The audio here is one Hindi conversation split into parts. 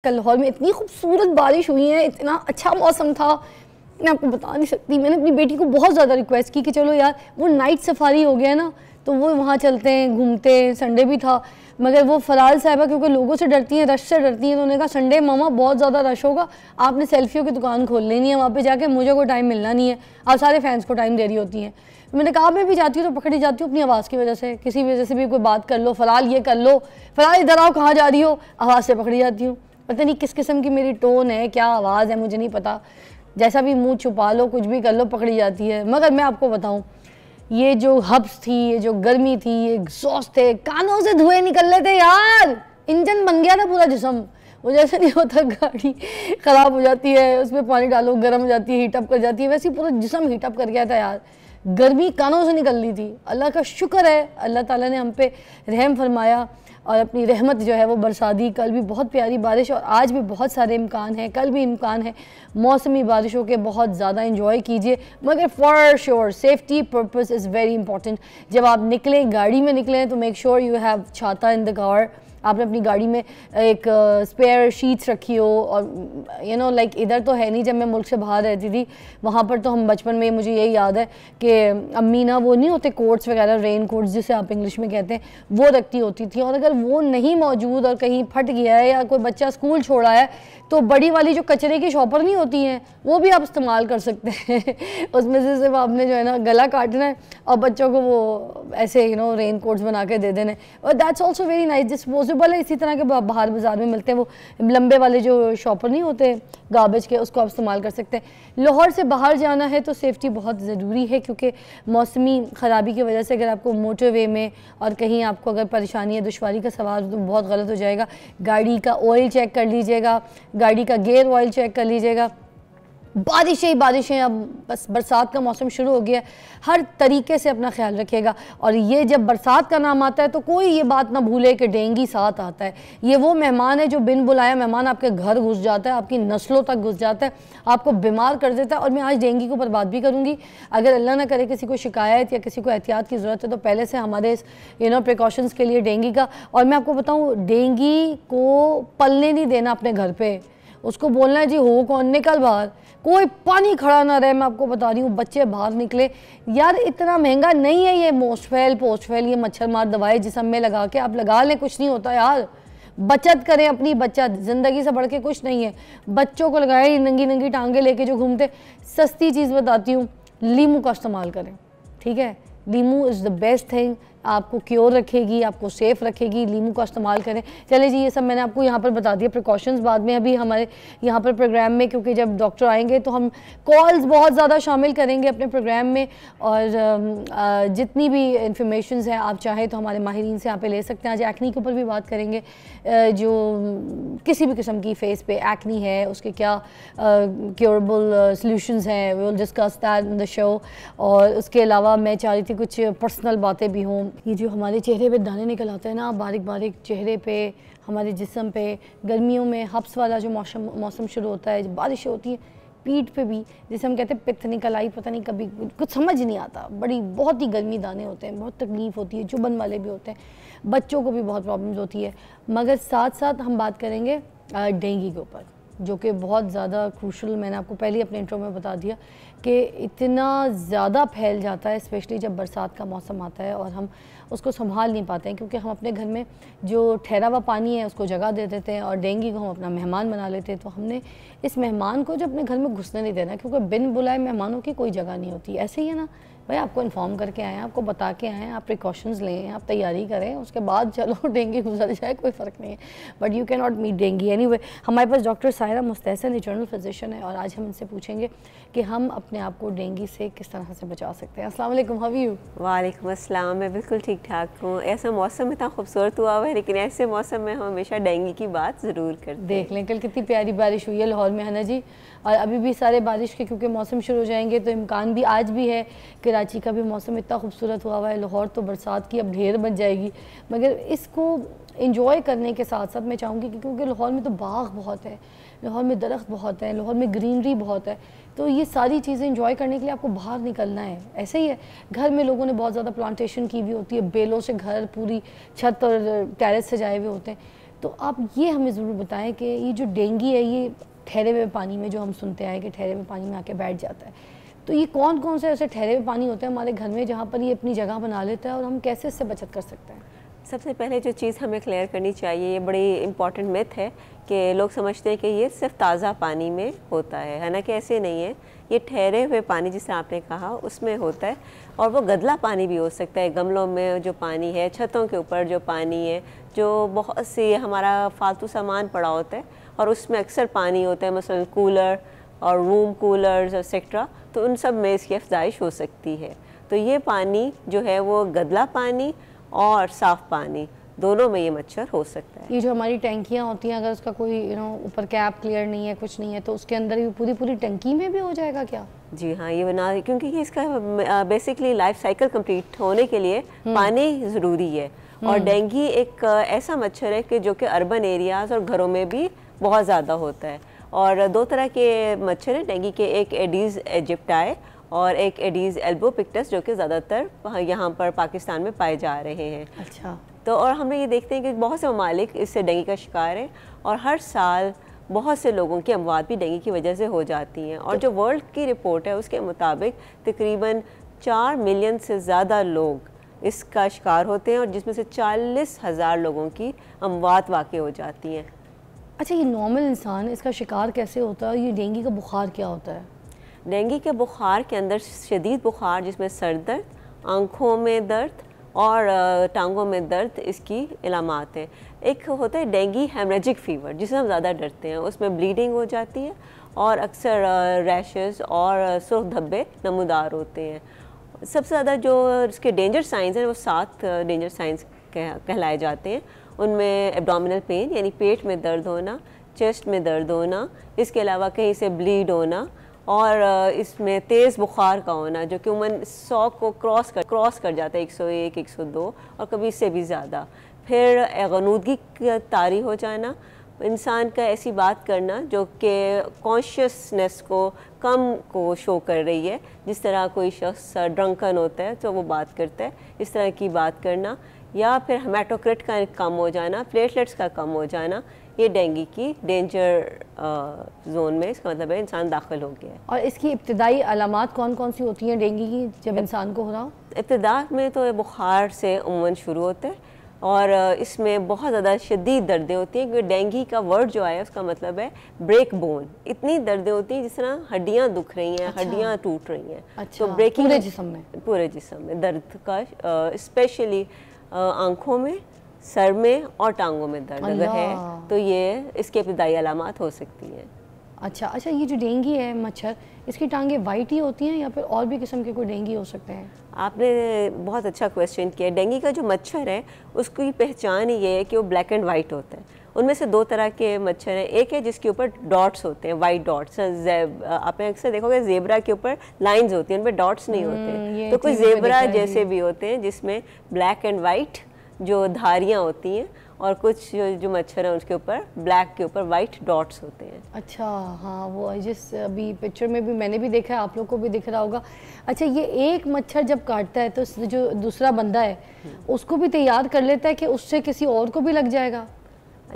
कल लाहौर में इतनी खूबसूरत बारिश हुई है, इतना अच्छा मौसम था, मैं आपको बता नहीं सकती। मैंने अपनी बेटी को बहुत ज़्यादा रिक्वेस्ट की कि चलो यार वो नाइट सफारी हो गया ना, तो वो वहाँ चलते हैं, घूमते हैं। संडे भी था, मगर वो फराल साहिबा क्योंकि लोगों से डरती हैं, रश से डरती हैं, तो उन्होंने कहा संडे मामा बहुत ज़्यादा रश होगा, आपने सेल्फियों की दुकान खोल लेनी है वहाँ पे जाके, मुझे कोई टाइम मिलना नहीं है, आप सारे फैंस को टाइम दे रही होती हैं। मैंने कहा मैं भी जाती हूँ तो पकड़ी जाती हूँ अपनी आवाज़ की वजह से, किसी वजह से भी कोई बात कर लो, फराल ये कर लो, फराल इधर आओ, कहाँ जा रही हो, आवाज़ से पकड़ी जाती हूँ। पता नहीं किस किस्म की मेरी टोन है, क्या आवाज़ है, मुझे नहीं पता, जैसा भी मुंह छुपा लो, कुछ भी कर लो, पकड़ी जाती है। मगर मैं आपको बताऊं, ये जो हब्स थी, ये जो गर्मी थी, ये एग्जॉस्ट थे, कानों से धुएं निकल रहे थे यार, इंजन बन गया था पूरा जिस्म। वो जैसे नहीं होता गाड़ी ख़राब हो जाती है, उसमें पानी डालो गर्म हो जाती है, हीटअप कर जाती है, वैसे ही पूरा जिस्म हीटअप कर गया था यार। गर्मी कानों से निकल रही थी। अल्लाह का शुक्र है, अल्लाह ताला ने हम पे रहम फरमाया और अपनी रहमत जो है वो बरसा दी। कल भी बहुत प्यारी बारिश और आज भी बहुत सारे इम्कान हैं, कल भी इम्कान है। मौसमी बारिशों के बहुत ज़्यादा इंजॉय कीजिए, मगर for sure safety purpose is very important. जब आप निकलें, गाड़ी में निकलें, तो मेक श्योर यू हैव छाता इन द कार। आपने अपनी गाड़ी में एक स्पेयर शीट्स रखी हो, और यू नो लाइक इधर तो है नहीं, जब मैं मुल्क से बाहर रहती थी वहाँ पर तो हम बचपन में, मुझे यही याद है कि अम्मी ना वो नहीं होते कोट्स वगैरह, रेन कोट्स जिसे आप इंग्लिश में कहते हैं, वो रखती होती थी। और अगर वो नहीं मौजूद और कहीं फट गया है या कोई बच्चा स्कूल छोड़ा है, तो बड़ी वाली जो कचरे की शॉपर नहीं होती हैं, वो भी आप इस्तेमाल कर सकते हैं उसमें से सिर्फ आपने जो है ना गला काटना है और बच्चों को वो ऐसे यू नो रेन कोट्स बना के दे देने। और that's also very nice, disposable है, इसी तरह के बाहर बाजार में मिलते हैं, वो लंबे वाले जो शॉपर नहीं होते गार्बेज के, उसको आप इस्तेमाल कर सकते हैं। लाहौर से बाहर जाना है तो सेफ्टी बहुत ज़रूरी है, क्योंकि मौसमी ख़राबी की वजह से अगर आपको मोटरवे में और कहीं आपको अगर परेशानी है, दुश्वारी का सवाल हो, तो बहुत गलत हो जाएगा। गाड़ी का ऑयल चेक कर लीजिएगा, गाड़ी का गियर ऑयल चेक कर लीजिएगा। बारिशें ही बारिशें, अब बस बरसात का मौसम शुरू हो गया है, हर तरीके से अपना ख्याल रखिएगा। और ये जब बरसात का नाम आता है तो कोई ये बात ना भूले कि डेंगू साथ आता है। ये वो मेहमान है जो बिन बुलाया मेहमान आपके घर घुस जाता है, आपकी नस्लों तक घुस जाता है, आपको बीमार कर देता है। और मैं आज डेंगू के ऊपर बात भी करूँगी। अगर अल्लाह ना करे किसी को शिकायत या किसी को एहतियात की ज़रूरत है, तो पहले से हमारे यू नो प्रिकॉशंस के लिए डेंगू का। और मैं आपको बताऊँ, डेंगू को पलने नहीं देना अपने घर पर, उसको बोलना है जी हो कौन, निकल बाहर, कोई पानी खड़ा ना रहे। मैं आपको बता रही हूँ, बच्चे बाहर निकले यार, इतना महंगा नहीं है ये मोस्टफेल पोस्टफेल, ये मच्छर मार दवाई जिसम में लगा के आप लगा लें, कुछ नहीं होता यार। बचत करें अपनी, बचत ज़िंदगी से बढ़ के कुछ नहीं है। बच्चों को लगाए नंगी नंगी टांगे लेके जो घूमते। सस्ती चीज़ बताती हूँ, लीमू का इस्तेमाल करें, ठीक है। लीमू इज़ द बेस्ट थिंग, आपको क्योर रखेगी, आपको सेफ़ रखेगी, लीमू का इस्तेमाल करें। चले जी, ये सब मैंने आपको यहाँ पर बता दिया प्रिकॉशंस। बाद में अभी हमारे यहाँ पर प्रोग्राम में, क्योंकि जब डॉक्टर आएंगे तो हम कॉल्स बहुत ज़्यादा शामिल करेंगे अपने प्रोग्राम में, और जितनी भी इंफॉर्मेशन है आप चाहें तो हमारे माहिरीन से यहाँ पे ले सकते हैं। आज एक्नी के ऊपर भी बात करेंगे, जो किसी भी किस्म की फेस पे एक्नी है उसके क्या क्योरेबल सॉल्यूशंस हैं, we will discuss that in the show. और उसके अलावा मैं चाह रही थी कुछ पर्सनल बातें भी हों। ये जो हमारे चेहरे पे दाने निकल आते हैं ना, बारीक बारीक चेहरे पे, हमारे जिस्म पे, गर्मियों में हब्स वाला जो मौसम शुरू होता है, जब बारिशें होती हैं, पीठ पे भी जिसे हम कहते हैं पित्त निकल आई, पता नहीं कभी कुछ समझ नहीं आता, बड़ी बहुत ही गर्मी दाने होते हैं, बहुत तकलीफ़ होती है, चुभन वाले भी होते हैं, बच्चों को भी बहुत प्रॉब्लम्स होती है। मगर साथ साथ हम बात करेंगे डेंगू के ऊपर, जो कि बहुत ज़्यादा क्रूशल, मैंने आपको पहले अपने इंट्रो में बता दिया कि इतना ज़्यादा फैल जाता है, स्पेशली जब बरसात का मौसम आता है और हम उसको संभाल नहीं पाते हैं, क्योंकि हम अपने घर में जो ठहरा हुआ पानी है उसको जगह दे देते हैं और डेंगू को हम अपना मेहमान बना लेते हैं। तो हमने इस मेहमान को जब अपने घर में घुसने नहीं देना, क्योंकि बिन बुलाए मेहमानों की कोई जगह नहीं होती। ऐसे ही है ना भाई, आपको इन्फॉर्म करके आए हैं, आपको बता के आए हैं, आप प्रिकॉशंस लें, आप तैयारी करें, उसके बाद चलो डेंगू गुजर जाए, कोई फ़र्क नहीं है, but you can not meet dengue anyway. हमारे पास doctor Saira Mustahsan internal physician है और आज हम इनसे पूछेंगे कि हम अपने आप को डेंगू से किस तरह से बचा सकते हैं। अस्सलाम वालेकुम, हाउ आर यू? वालेकुम अस्सलाम, मैं बिल्कुल ठीक ठाक हूँ। ऐसा मौसम इतना खूबसूरत हुआ हुआ है, लेकिन ऐसे मौसम में हम हमेशा डेंगू की बात ज़रूर करते हैं। देख लें कल कितनी प्यारी बारिश हुई है लाहौर में, है ना जी। और अभी भी सारे बारिश के, क्योंकि मौसम शुरू हो जाएंगे तो इम्कान भी आज भी है। कराची का भी मौसम इतना खूबसूरत हुआ हुआ है, लाहौर तो बरसात की अब ढेर बन जाएगी। मगर इसको इंजॉय करने के साथ साथ मैं चाहूँगी कि क्योंकि लाहौर में तो बाग बहुत है, लाहौर में दरख्त बहुत है, लाहौर में ग्रीनरी बहुत है, तो ये सारी चीज़ें इंजॉय करने के लिए आपको बाहर निकलना है। ऐसे ही है, घर में लोगों ने बहुत ज़्यादा प्लांटेशन की हुई होती है, बेलों से घर पूरी छत और टेरेस सजाए हुए होते हैं, तो आप ये हमें ज़रूर बताएं कि ये जो डेंगू है ये ठहरे हुए पानी में, जो हम सुनते आए कि ठहरे हुए पानी में आके बैठ जाता है, तो ये कौन कौन से ऐसे ठहरे हुए पानी होते हैं हमारे घर में जहाँ पर ये अपनी जगह बना लेता है और हम कैसे इससे बचत कर सकते हैं? सबसे पहले जो चीज़ हमें क्लियर करनी चाहिए, ये बड़ी इंपॉर्टेंट मिथ है कि लोग समझते हैं कि ये सिर्फ ताज़ा पानी में होता है, हालांकि ऐसे नहीं है। ये ठहरे हुए पानी जिसे आपने कहा उसमें होता है, और वो गदला पानी भी हो सकता है। गमलों में जो पानी है, छतों के ऊपर जो पानी है, जो बहुत सी हमारा फालतू सामान पड़ा होता है और उसमें अक्सर पानी होता है, मसलन कूलर और रूम कूलर्स एक्सेट्रा, तो उन सब में इसकी अफजाइश हो सकती है। तो ये पानी जो है वो गदला पानी और साफ़ पानी दोनों में ये मच्छर हो सकता है। ये जो हमारी टैंकियाँ होती हैं, अगर उसका कोई ऊपर कैप क्लियर नहीं है, कुछ नहीं है, तो उसके अंदर ये पूरी पूरी टंकी में भी हो जाएगा क्या? जी हाँ, ये बना, क्योंकि ये इसका बेसिकली लाइफ साइकिल कंप्लीट होने के लिए पानी ज़रूरी है। और डेंगू एक ऐसा मच्छर है कि जो कि अर्बन एरियाज़ और घरों में भी बहुत ज़्यादा होता है। और दो तरह के मच्छर हैं डेंगू के, एक एडीज़ एजिप्टाई और एक एडीज़ एल्बोपिक्टस, जो कि ज़्यादातर यहाँ पर पाकिस्तान में पाए जा रहे हैं। अच्छा। तो और हम ये देखते हैं कि बहुत से ममालिक इससे डेंगू का शिकार हैं और हर साल बहुत से लोगों की अमवात भी डेंगू की वजह से हो जाती हैं। और जो वर्ल्ड की रिपोर्ट है उसके मुताबिक तकरीबन 4 मिलियन से ज़्यादा लोग इसका शिकार होते हैं और जिसमें से 40,000 लोगों की अमवात वाक़ हो जाती हैं। अच्छा, ये नॉर्मल इंसान इसका शिकार कैसे होता है? ये डेंगू का बुखार क्या होता है? डेंगू के बुखार के अंदर शदीद बुखार, जिसमें सर दर्द, आँखों में दर्द और टांगों में दर्द इसकी इलामात है। एक होता है डेंगू हेमरेजिक फ़ीवर, जिससे हम ज़्यादा डरते हैं। उसमें ब्लीडिंग हो जाती है और अक्सर रैशेस और सुर्ख धब्बे नमूदार होते हैं। सबसे ज़्यादा जो इसके डेंजर साइंस हैं वो 7 डेंजर साइंस कहलाए जाते हैं। उनमें एब्डोमिनल पेन यानी पेट में दर्द होना, चेस्ट में दर्द होना, इसके अलावा कहीं से ब्लीड होना, और इसमें तेज़ बुखार का होना जो कि उमन 100 को क्रॉस कर जाता है, 101, 102 और कभी इससे भी ज़्यादा। फिर गनूदगी तारी हो जाना, इंसान का ऐसी बात करना जो कि कॉन्शियसनेस को कम को शो कर रही है। जिस तरह कोई शख्स ड्रंकन होता है तो वो बात करता है, इस तरह की बात करना, या फिर हेमाटोक्रिट का कम हो जाना, प्लेटलेट्स का कम हो जाना, ये डेंगू की डेंजर जोन में, इसका मतलब है इंसान दाखिल हो गया है। और इसकी इब्तिदाई अलामात कौन कौन सी होती हैं डेंगू की जब इंसान को हो रहा हो? इब्तिदा में तो बुखार से उमूमन शुरू होता है और इसमें बहुत ज़्यादा शदीद दर्दें होती हैं, क्योंकि डेंगू का वर्ड जो आया उसका मतलब है ब्रेक बोन। इतनी दर्दें होती हैं जिस तरह हड्डियाँ दुख रही हैं, अच्छा। हड्डियाँ टूट रही हैं। अच्छा, तो ब्रेकिंग पूरे जिस्म में दर्द का, स्पेशली आँखों में, सर में और टांगों में दर्द अगर है तो ये इसके इब्तिदाई अलामात हो सकती हैं। अच्छा, ये जो डेंगू है मच्छर, इसकी टांगें वाइट ही होती हैं या फिर और भी किस्म के कोई डेंगू हो सकते हैं? आपने बहुत अच्छा क्वेश्चन किया। डेंगू का जो मच्छर है उसकी पहचान ये है कि वो ब्लैक एंड वाइट होता है। उनमें से 2 तरह के मच्छर हैं। एक है जिसके ऊपर डॉट्स होते हैं, वाइट डॉट्स। आपने अक्सर देखोगे जेबरा के ऊपर लाइंस होती हैं, उन पर डॉट्स नहीं होते। तो कोई जेबरा जैसे भी होते हैं जिसमें ब्लैक एंड वाइट जो धारियाँ होती हैं, और कुछ जो मच्छर हैं उसके ऊपर ब्लैक के ऊपर वाइट डॉट्स होते हैं। अच्छा, हाँ, वो जिस अभी पिक्चर में भी मैंने भी देखा है, आप लोग को भी दिख रहा होगा। अच्छा, ये एक मच्छर जब काटता है तो जो दूसरा बंदा है उसको भी तैयार कर लेता है कि उससे किसी और को भी लग जाएगा?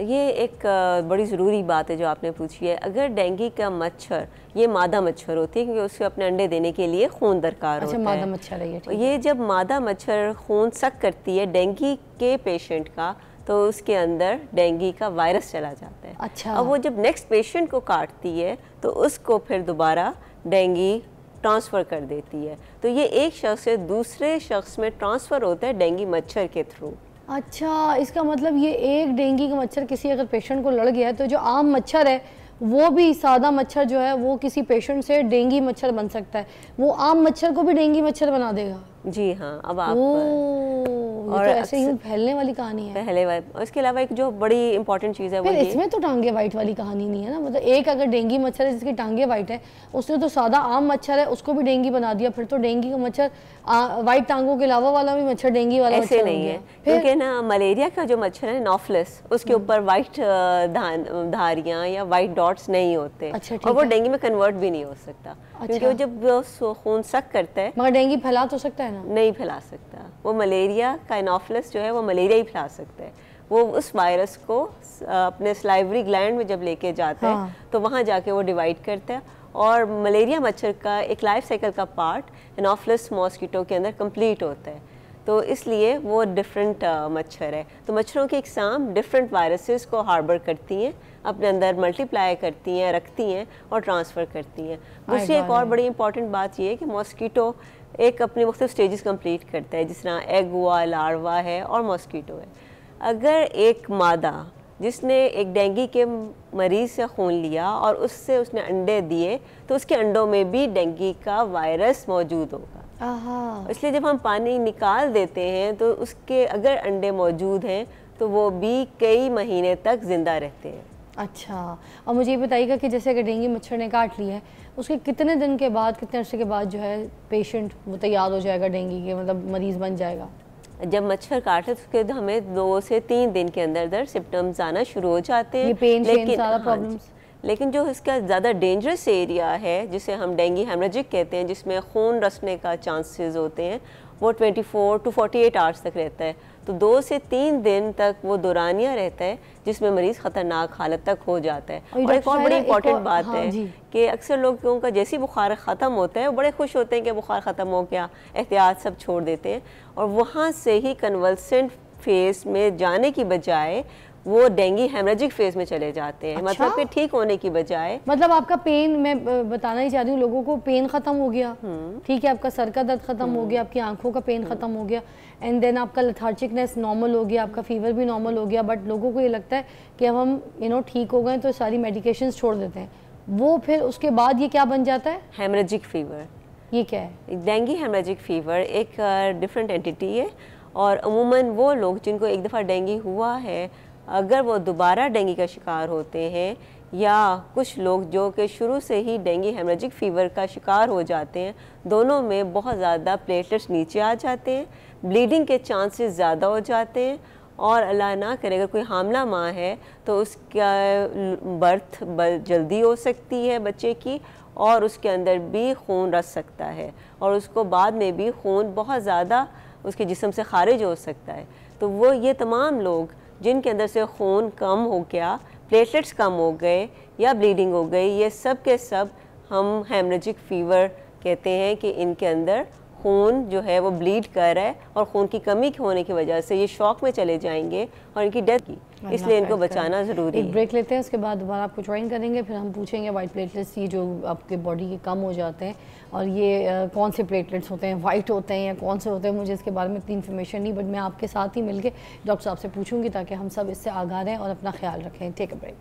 ये एक बड़ी ज़रूरी बात है जो आपने पूछी है। अगर डेंगू का मच्छर, ये मादा मच्छर होती है क्योंकि उसके अपने अंडे देने के लिए खून दरकार होता है। मादा मच्छर है ये जब मादा मच्छर खून सक करती है डेंगू के पेशेंट का, तो उसके अंदर डेंगू का वायरस चला जाता है। अच्छा। अब वो जब नेक्स्ट पेशेंट को काटती है तो उसको फिर दोबारा डेंगू ट्रांसफ़र कर देती है। तो ये एक शख्स से दूसरे शख्स में ट्रांसफ़र होता है डेंगू मच्छर के थ्रू। अच्छा, इसका मतलब ये एक डेंगू का मच्छर किसी अगर पेशेंट को लड़ गया है तो जो आम मच्छर है वो भी, सादा मच्छर जो है वो किसी पेशेंट से डेंगू मच्छर बन सकता है, वो आम मच्छर को भी डेंगू मच्छर बना देगा? जी हाँ। अब आप और तो ऐसे ही फैलने वाली कहानी है पहले और इसके अलावा एक जो बड़ी इंपॉर्टेंट चीज़ है वो ये, इसमें तो टांगे वाइट वाली कहानी नहीं है ना। मतलब एक अगर डेंगू मच्छर है जिसकी टांगे वाइट है, उसने तो सादा आम मच्छर है उसको भी डेंगू बना दिया, फिर तो डेंगू का मच्छर वाइट टांगों के अलावा वाला भी मच्छर डेंगू वाला ऐसे नहीं है। क्योंकि ना मलेरिया का जो मच्छर है नॉफिलस, उसके ऊपर वाइट धारियाँ या वाइट डॉट्स नहीं होते। अच्छा, और वो डेंगू में कन्वर्ट भी नहीं हो सकता। क्योंकि वो जब खून सक करता है, मगर डेंगू फैला तो सकता है ना? नहीं फैला सकता। वो मलेरिया का एनोफिलस जो है वो मलेरिया ही फैला सकता है, वो उस वायरस को अपने स्लाइवरी ग्लैंड में जब लेके जाता हाँ। है तो वहाँ जाके वो डिवाइड करता है, और मलेरिया मच्छर का एक लाइफ साइकिल का पार्ट एनोफिलस मॉस्किटो के अंदर कंप्लीट होता है, तो इसलिए वो डिफरेंट मच्छर है। तो मच्छरों की एग्जाम डिफरेंट वायरसेस को हार्बर करती हैं, अपने अंदर मल्टीप्लाई करती हैं, रखती हैं और ट्रांसफ़र करती हैं। दूसरी एक और बड़ी इंपॉर्टेंट बात ये है कि मॉस्किटो एक अपनी मुख्तलिफ स्टेजेस कंप्लीट करता है, जिस तरह एग हुआ, लार्वा है और मॉस्किटो है। अगर एक मादा जिसने एक डेंगू के मरीज़ से खून लिया और उससे उसने अंडे दिए, तो उसके अंडों में भी डेंगू का वायरस मौजूद होगा। इसलिए जब हम पानी निकाल देते हैं तो उसके अगर अंडे मौजूद हैं तो वो भी कई महीने तक ज़िंदा रहते हैं। अच्छा, और मुझे ये बताइएगा कि जैसे अगर डेंगू मच्छर ने काट लिया है, उसके कितने दिन के बाद, कितने अर्से के बाद जो है पेशेंट वो तैयार हो जाएगा डेंगू के, मतलब मरीज़ बन जाएगा? जब मच्छर काटे तो उसके हमें 2 से 3 दिन के अंदर सिम्टम्स आना शुरू हो जाते हैं। ये पेन सारा प्रॉब्लम्स। लेकिन जो इसका ज़्यादा डेंजरस एरिया है जिसे हम डेंगू हेमरेजिक कहते हैं, जिसमें खून रसने का चांसेस होते हैं, वो 24 टू 48 आवर्स तक रहता है। तो 2 से 3 दिन तक वो दौरानिया रहता है जिसमें मरीज़ ख़तरनाक हालत तक हो जाता है। और एक और बड़ी इंपॉर्टेंट बात है कि अक्सर लोगों का जैसे बुखार ख़त्म होता है वो बड़े खुश होते हैं कि बुखार ख़त्म हो गया, एहतियात सब छोड़ देते हैं, और वहाँ से ही कन्वल्सेंट फेज़ में जाने की बजाय वो डेंगू हेमरेजिक फेज में चले जाते हैं। अच्छा? मतलब कि ठीक होने की बजाय, मतलब आपका पेन, मैं बताना ही चाहती हूँ लोगों को, पेन खत्म हो गया, ठीक है, आपका सर का दर्द खत्म हो गया, आपकी आंखों का पेन खत्म हो गया, एंड देन आपका लेथार्जिकनेस नॉर्मल हो गया, आपका फीवर भी नॉर्मल हो गया, बट लोगों को ये लगता है कि अब हम ठीक हो गए तो सारी मेडिकेशंस छोड़ देते हैं, वो फिर उसके बाद ये क्या बन जाता है? Haemorrhagic fever. ये क्या है? डेंगू हेमरेजिक फीवर एक डिफरेंट एंटिटी है, और अमूमन वो लोग जिनको एक दफ़ा डेंगू हुआ है, अगर वो दोबारा डेंगू का शिकार होते हैं, या कुछ लोग जो कि शुरू से ही डेंगू हेमरेजिक फ़ीवर का शिकार हो जाते हैं, दोनों में बहुत ज़्यादा प्लेटलेट्स नीचे आ जाते हैं, ब्लीडिंग के चांसेस ज़्यादा हो जाते हैं, और अल्लाह ना करे अगर कोई हामला माँ है तो उसका बर्थ जल्दी हो सकती है बच्चे की, और उसके अंदर भी खून रस सकता है, और उसको बाद में भी खून बहुत ज़्यादा उसके जिस्म से खारिज हो सकता है। तो वो ये तमाम लोग जिनके अंदर से खून कम हो गया, प्लेटलेट्स कम हो गए या ब्लीडिंग हो गई, ये सब के सब हम हेमरेजिक फ़ीवर कहते हैं कि इनके अंदर खून जो है वो ब्लीड कर रहा है, और खून की कमी होने की वजह से ये शॉक में चले जाएंगे और इनकी डेथ की, इसलिए इनको बचाना ज़रूरी है। एक ब्रेक लेते हैं, उसके बाद दोबारा आपको ज्वाइन करेंगे, फिर हम पूछेंगे वाइट प्लेटलेट्स ये जो आपके बॉडी के कम हो जाते हैं, और ये कौन से प्लेटलेट्स होते हैं, वाइट होते हैं या कौन से होते हैं, मुझे इसके बारे में इतनी इन्फॉर्मेशन नहीं, बट मैं आपके साथ ही मिलके डॉक्टर साहब से पूछूंगी ताकि हम सब इससे आगाह रहें और अपना ख्याल रखें। Take a break.